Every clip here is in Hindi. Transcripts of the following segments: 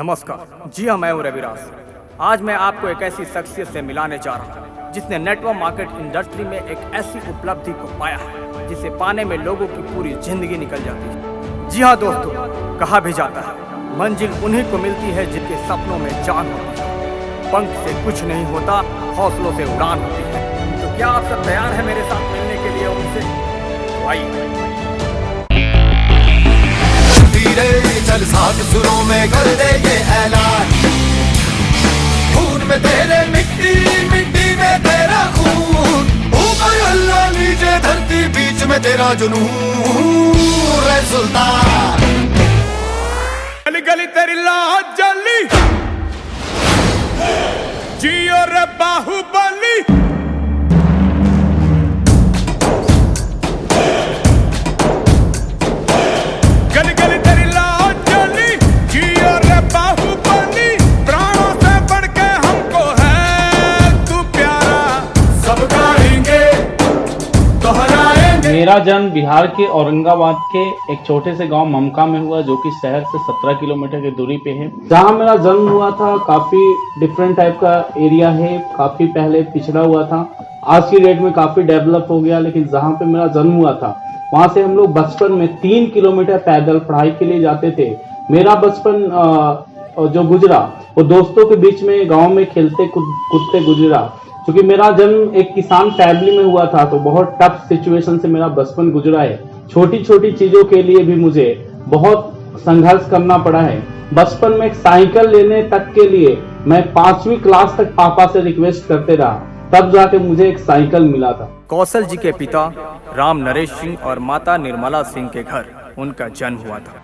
नमस्कार। जी हाँ, मैं हूँ रविराज। आज मैं आपको एक ऐसी शख्सियत से मिलाने जा रहा हूँ जिसने नेटवर्क मार्केट इंडस्ट्री में एक ऐसी उपलब्धि को पाया है जिसे पाने में लोगों की पूरी जिंदगी निकल जाती है। जी हाँ दोस्तों, कहा भी जाता है मंजिल उन्हीं को मिलती है जिनके सपनों में जान होती है। पंख से कुछ नहीं होता, हौसलों से उड़ान होती है। तो क्या आप सब तैयार हैं मेरे साथ मिलने के लिए उनसे? तो आइए चल साथ सुरों में कर दे ये ऐलान, खून में तेरे मिट्टी मिट्टी में तेरा खून, ऊपर अल्लाह नीचे धरती बीच में तेरा जुनून रे सुल्तान। गली गली तेरी लाज जली, जियो रे बाहुबली। गली गली तेरी लाज जली, जियो रे बाहुबली। प्राणों से बढ़ के हमको है तू प्यारा, सब गाएंगे दोहराएंगे। मेरा जन्म बिहार के औरंगाबाद के एक छोटे से गांव ममका में हुआ, जो कि शहर से 17 किलोमीटर की दूरी पे है। जहां मेरा जन्म हुआ था काफी डिफरेंट टाइप का एरिया है, काफी पहले पिछड़ा हुआ था। आज की डेट में काफी डेवलप हो गया, लेकिन जहां पे मेरा जन्म हुआ था वहां से हम लोग बचपन में 3 किलोमीटर पैदल पढ़ाई के लिए जाते थे। मेरा बचपन जो गुजरा वो दोस्तों के बीच में गाँव में खेलते कूदते गुजरा। क्योंकि मेरा जन्म एक किसान फैमिली में हुआ था, तो बहुत टफ सिचुएशन से मेरा बचपन गुजरा है। छोटी छोटी चीजों के लिए भी मुझे बहुत संघर्ष करना पड़ा है। बचपन में एक साइकिल लेने तक के लिए मैं 5वीं क्लास तक पापा से रिक्वेस्ट करते रहा, तब जाके मुझे एक साइकिल मिला था। कौशल जी के पिता राम नरेश सिंह और माता निर्मला सिंह के घर उनका जन्म हुआ था।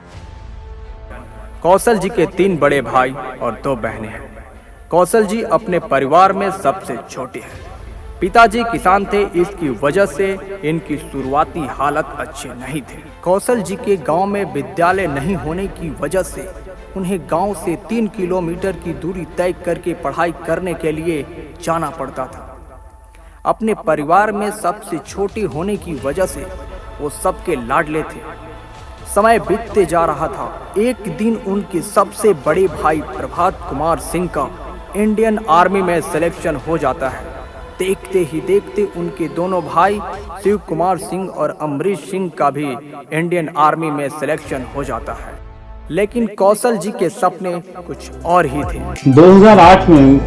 कौशल जी के 3 बड़े भाई और 2 बहनें हैं। कौशल जी अपने परिवार में सबसे छोटे हैं। पिताजी किसान थे, इसकी वजह से इनकी शुरुआती हालत अच्छे नहीं थे। कौशल जी के गांव में विद्यालय नहीं होने की वजह से उन्हें गांव से 3 किलोमीटर की दूरी तय करके पढ़ाई करने के लिए जाना पड़ता था। अपने परिवार में सबसे छोटे होने की वजह से वो सबके लाडले थे। समय बीतते जा रहा था। एक दिन उनके सबसे बड़े भाई प्रभात कुमार सिंह का इंडियन आर्मी में सिलेक्शन हो जाता है। देखते ही देखते उनके दोनों भाई शिव कुमार सिंह और अमरीश सिंह का भी इंडियन आर्मी में सिलेक्शन हो जाता है। लेकिन कौशल जी के सपने कुछ और ही थे। 2008 में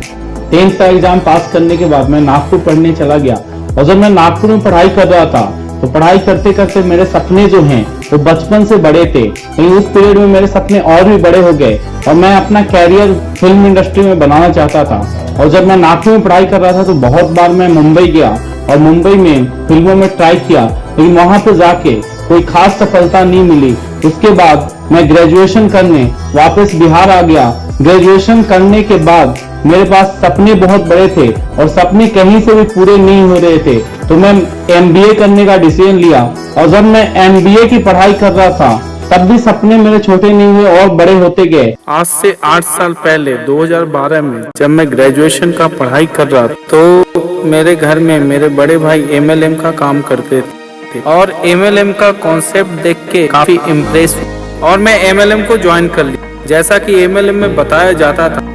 10th का एग्जाम पास करने के बाद मैं नागपुर पढ़ने चला गया, और जब मैं नागपुर में पढ़ाई कर रहा था तो पढ़ाई करते करते मेरे सपने जो हैं वो बचपन से बड़े थे, लेकिन उस पीरियड में मेरे सपने और भी बड़े हो गए और मैं अपना कैरियर फिल्म इंडस्ट्री में बनाना चाहता था। और जब मैं नागपुर में पढ़ाई कर रहा था तो बहुत बार मैं मुंबई गया और मुंबई में फिल्मों में ट्राई किया, लेकिन वहां पे जाके कोई खास सफलता नहीं मिली। उसके बाद मैं ग्रेजुएशन करने वापस बिहार आ गया। ग्रेजुएशन करने के बाद मेरे पास सपने बहुत बड़े थे और सपने कहीं से भी पूरे नहीं हो रहे थे, तो मैं MBA करने का डिसीजन लिया। और जब मैं MBA की पढ़ाई कर रहा था तब भी सपने मेरे छोटे नहीं हुए और बड़े होते गए। आज से 8 साल पहले 2012 में जब मैं ग्रेजुएशन का पढ़ाई कर रहा था तो मेरे घर में मेरे बड़े भाई MLM का काम करते थे और MLM का कॉन्सेप्ट देख के काफी इम्प्रेस और मैं MLM को ज्वाइन कर लिया। जैसा कि MLM में बताया जाता था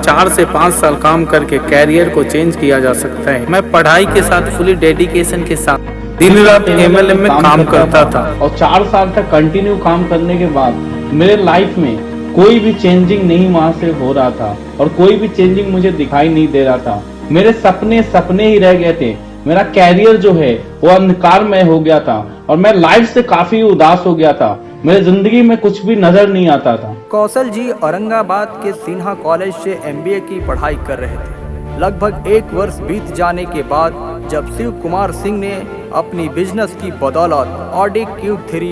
4 से 5 साल काम करके कैरियर को चेंज किया जा सकता है। मैं पढ़ाई के साथ फुली डेडिकेशन के साथ दिन रात MLM में काम करता था और 4 साल तक कंटिन्यू काम करने के बाद मेरे लाइफ में कोई भी चेंजिंग नहीं वहां से हो रहा था और कोई भी चेंजिंग मुझे दिखाई नहीं दे रहा था। मेरे सपने ही रह गए थे। मेरा कैरियर जो है वो अंधकारमय हो गया था और मैं लाइफ से काफी उदास हो गया था। मेरे जिंदगी में कुछ भी नजर नहीं आता था। कौशल जी औरंगाबाद के सिन्हा कॉलेज से MBA की पढ़ाई कर रहे थे। लगभग 1 वर्ष बीत जाने के बाद जब शिव कुमार सिंह ने अपनी बिजनेस की बदौलत Audi Q3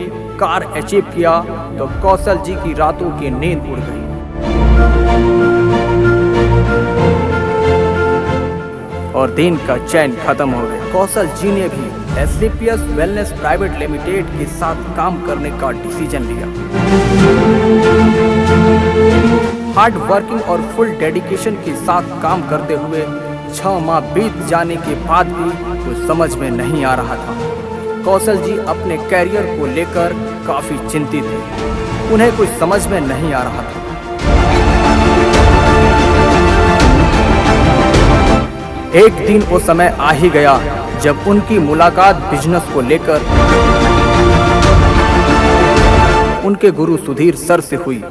कार अचीव किया तो कौशल जी की रातों की नींद उड़ गई और दिन का चैन खत्म हो गया। कौशल जी ने भी SCPS वेलनेस प्राइवेट लिमिटेड के साथ काम करने का डिसीजन लिया। हार्ड वर्किंग और फुल डेडिकेशन के साथ काम करते हुए 6 माह बीत जाने के बाद भी कुछ समझ में नहीं आ रहा था। कौशल जी अपने कैरियर को लेकर काफी चिंतित थे। उन्हें कुछ समझ में नहीं आ रहा था। एक दिन वो समय आ ही गया जब उनकी मुलाकात बिजनेस को लेकर उनके गुरु सुधीर सर से हुई।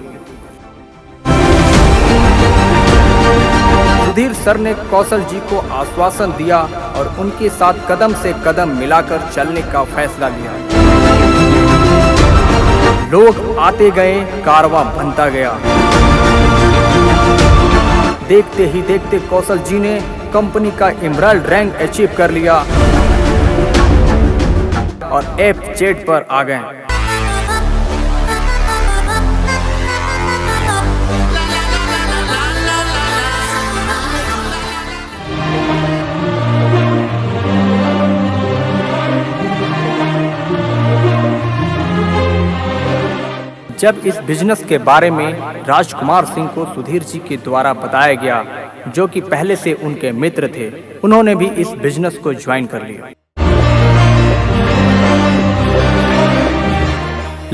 सुधीर सर ने कौशल जी को आश्वासन दिया और उनके साथ कदम से कदम मिलाकर चलने का फैसला लिया। लोग आते गए, कारवां बनता गया। देखते ही देखते कौशल जी ने कंपनी का एमराल्ड रैंक अचीव कर लिया और F-जेड पर आ गए। जब इस बिजनेस के बारे में राजकुमार सिंह को सुधीर जी के द्वारा बताया गया, जो कि पहले से उनके मित्र थे, उन्होंने भी इस बिजनेस को ज्वाइन कर लिया।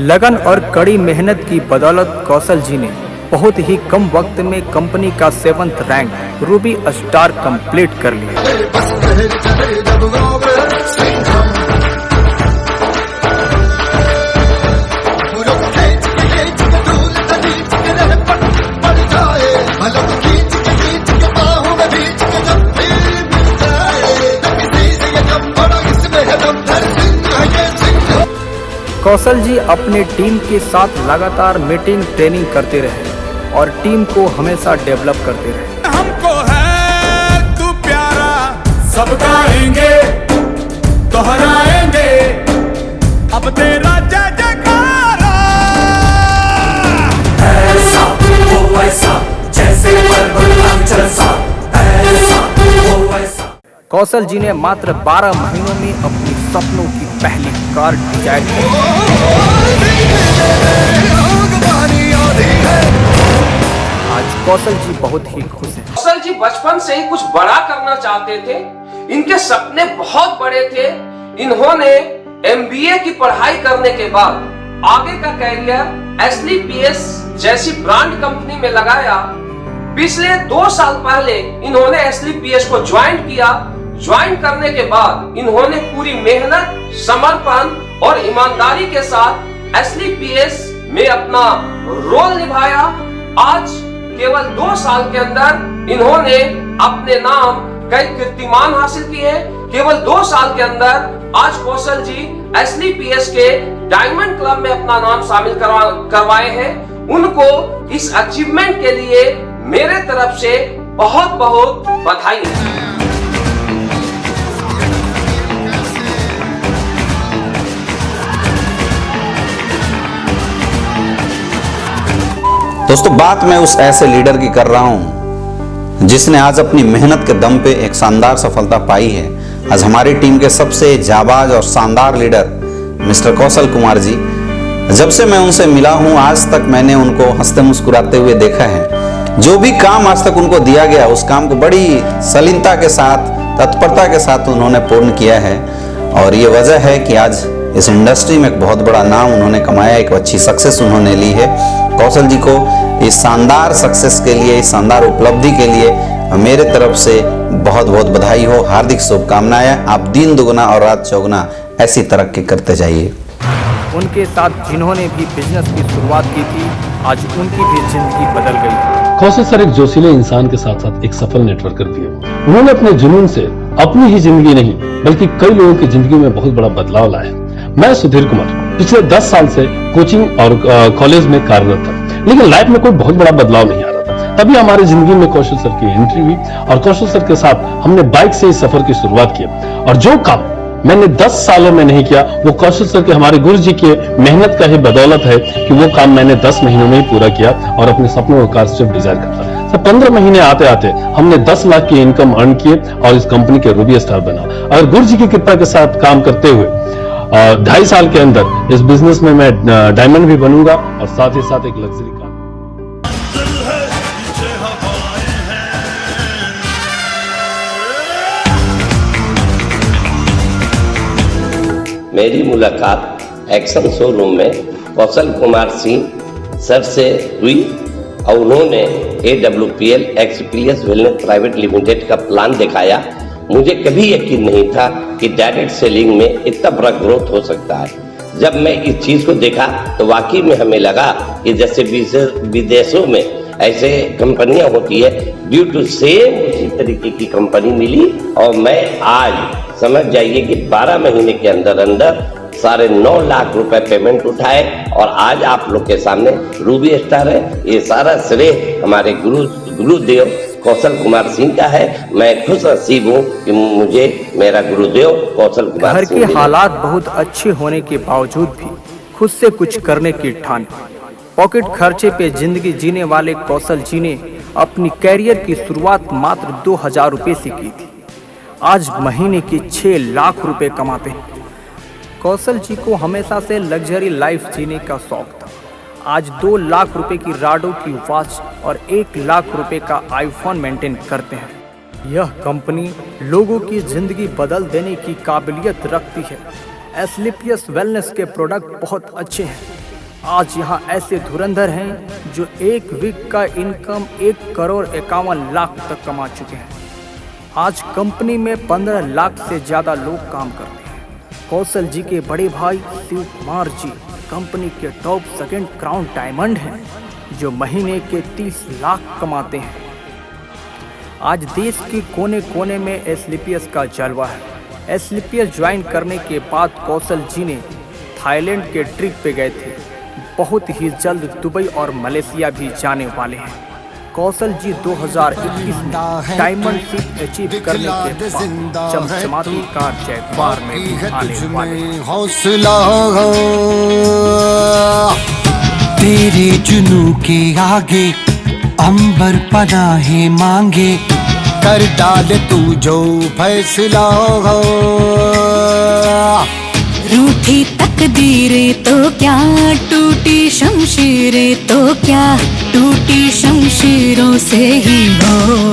लगन और कड़ी मेहनत की बदौलत कौशल जी ने बहुत ही कम वक्त में कंपनी का 7th rank Ruby star complete कर लिया। कौशल जी अपने टीम के साथ लगातार मीटिंग ट्रेनिंग करते रहे और टीम को हमेशा डेवलप करते रहे। हमको है तू प्यारा, सब गाएंगे दोहराएंगे अब तेरा जय जयकारा। ऐसा वो वैसा जैसे पर्वतांचल सा, ऐसा वो वैसा। कौशल जी ने मात्र 12 महीनों में अपनी सपनों की पहली कार डिजाइन की। आज कौशल जी बहुत ही खुश हैं। कौशल जी बचपन से ही कुछ बड़ा करना चाहते थे। इनके सपने बहुत बड़े थे। इन्होंने MBA की पढ़ाई करने के बाद आगे का कैरियर एसली पीएस जैसी ब्रांड कंपनी में लगाया। पिछले 2 साल पहले इन्होंने एसली पीएस को ज्वाइन किया। ज्वाइन करने के बाद इन्होंने पूरी मेहनत, समर्पण और ईमानदारी के साथ एसली पीएस में अपना रोल निभाया। आज केवल 2 साल के अंदर इन्होंने अपने नाम कई कीर्तिमान हासिल किए हैं। केवल 2 साल के अंदर आज कौशल जी एसली पीएस के डायमंड क्लब में अपना नाम शामिल करवाए हैं। उनको इस अचीवमेंट के लिए मेरे तरफ से बहुत बहुत बधाई है। दोस्तों, बात मैं उस ऐसे लीडर की कर रहा हूं जिसने आज अपनी मेहनत के दम पे एक शानदार सफलता पाई है। आज हमारी टीम के सबसे जाबाज और शानदार लीडर मिस्टर कौशल कुमार जी, जब से मैं उनसे मिला हूं आज तक मैंने उनको हंसते मुस्कुराते हुए देखा है। जो भी काम आज तक उनको दिया गया उस काम को बड़ी सलीनता के साथ, तत्परता के साथ उन्होंने पूर्ण किया है और ये वजह है कि आज इस इंडस्ट्री में एक बहुत बड़ा नाम उन्होंने कमाया, एक अच्छी सक्सेस उन्होंने ली है। कौशल जी को इस शानदार सक्सेस के लिए, इस शानदार उपलब्धि के लिए मेरे तरफ से बहुत बहुत बधाई हो, हार्दिक शुभकामनाएं। आप दिन दुगना और रात चौगुना ऐसी तरक्की करते जाइए। उनके साथ जिन्होंने भी बिजनेस की शुरुआत की थी, आज उनकी भी जिंदगी बदल गई। कौशल सर एक जोशीले इंसान के साथ साथ एक सफल नेटवर्कर भी है। उन्होंने अपने जुनून से अपनी ही जिंदगी नहीं बल्कि कई लोगों की जिंदगी में बहुत बड़ा बदलाव लाया। मैं सुधीर कुमार पिछले 10 साल से कोचिंग और कॉलेज में कार्यरत था, लेकिन लाइफ में कोई बहुत बड़ा बदलाव नहीं आ रहा था। तभी हमारी जिंदगी में कौशल सर की एंट्री हुई और कौशल सर के साथ हमने बाइक से इस सफर की शुरुआत की और जो काम मैंने 10 सालों में नहीं किया वो कौशल सर के, हमारे गुरु जी के मेहनत का ही बदौलत है कि वो काम मैंने 10 महीनों में ही पूरा किया और अपने सपनों का कार स्विफ्ट डिजायर करता। 15 महीने आते आते हमने 10 लाख की इनकम अर्न किए और इस कंपनी के रूबी स्टार बना। अगर गुरु जी की कृपा के साथ काम करते हुए 2.5 साल के अंदर इस बिजनेस में मैं डायमंड भी बनूंगा और साथ ही साथ एक लग्जरी कार। मेरी मुलाकात एक्शन शोरूम में कौशल कुमार सिंह सर से हुई और उन्होंने AWPL experience wellness private limited का प्लान दिखाया। मुझे कभी यकीन नहीं था कि डायरेक्ट सेलिंग में इतना बड़ा ग्रोथ हो सकता है। जब मैं इस चीज को देखा तो वाकई में हमें लगा कि जैसे विदेशों में ऐसे कंपनियां होती है, ड्यू टू सेम उसी तरीके की कंपनी मिली। और मैं आज समझ जाइए कि 12 महीने के अंदर अंदर 9.5 लाख रुपए पेमेंट उठाए और आज आप लोग के सामने रूबी स्टार है। ये सारा श्रेय हमारे गुरुदेव कौशल कुमार सिंह का है। मैं खुश नसीब हूँ कि मुझे मेरा गुरुदेव कौशल कुमार घर सिंह के हालात बहुत अच्छे होने के बावजूद भी खुद से कुछ करने की ठान। पॉकेट खर्चे पे जिंदगी जीने वाले कौशल जी ने अपनी कैरियर की शुरुआत मात्र 2000 रुपए से की थी। आज महीने के 6 लाख रुपए कमाते हैं। कौशल जी को हमेशा से लग्जरी लाइफ जीने का शौक था। आज 2 लाख रुपए की राडो की वॉच और 1 लाख रुपए का आईफोन मेंटेन करते हैं। यह कंपनी लोगों की जिंदगी बदल देने की काबिलियत रखती है। एस्क्लेपियस वेलनेस के प्रोडक्ट बहुत अच्छे हैं। आज यहाँ ऐसे धुरंधर हैं जो एक वीक का इनकम 1,51,00,000 तक कमा चुके हैं। आज कंपनी में 15 लाख से ज़्यादा लोग काम करते हैं। कौशल जी के बड़े भाई शिव कुमार जी कंपनी के टॉप सेकंड क्राउन डायमंड हैं, जो महीने के 30 लाख कमाते हैं। आज देश के कोने कोने में एस्क्लेपियस का जलवा है। एस्क्लेपियस ज्वाइन करने के बाद कौशल जी ने थाईलैंड के ट्रिप पे गए थे। बहुत ही जल्द दुबई और मलेशिया भी जाने वाले हैं। कौशल जी 2021 में डायमंड सीट अचीव करने के बाद चमचमाती कार जैगवार में भी आने वाले हैं। हौसला तेरे जुनू के आगे अंबर पनाहे मांगे, कर डाल तू जो फैसला। रूठी तकदीरें तो क्या, टूटी शमशीरें तो क्या, टूटी शमशीरों से ही हो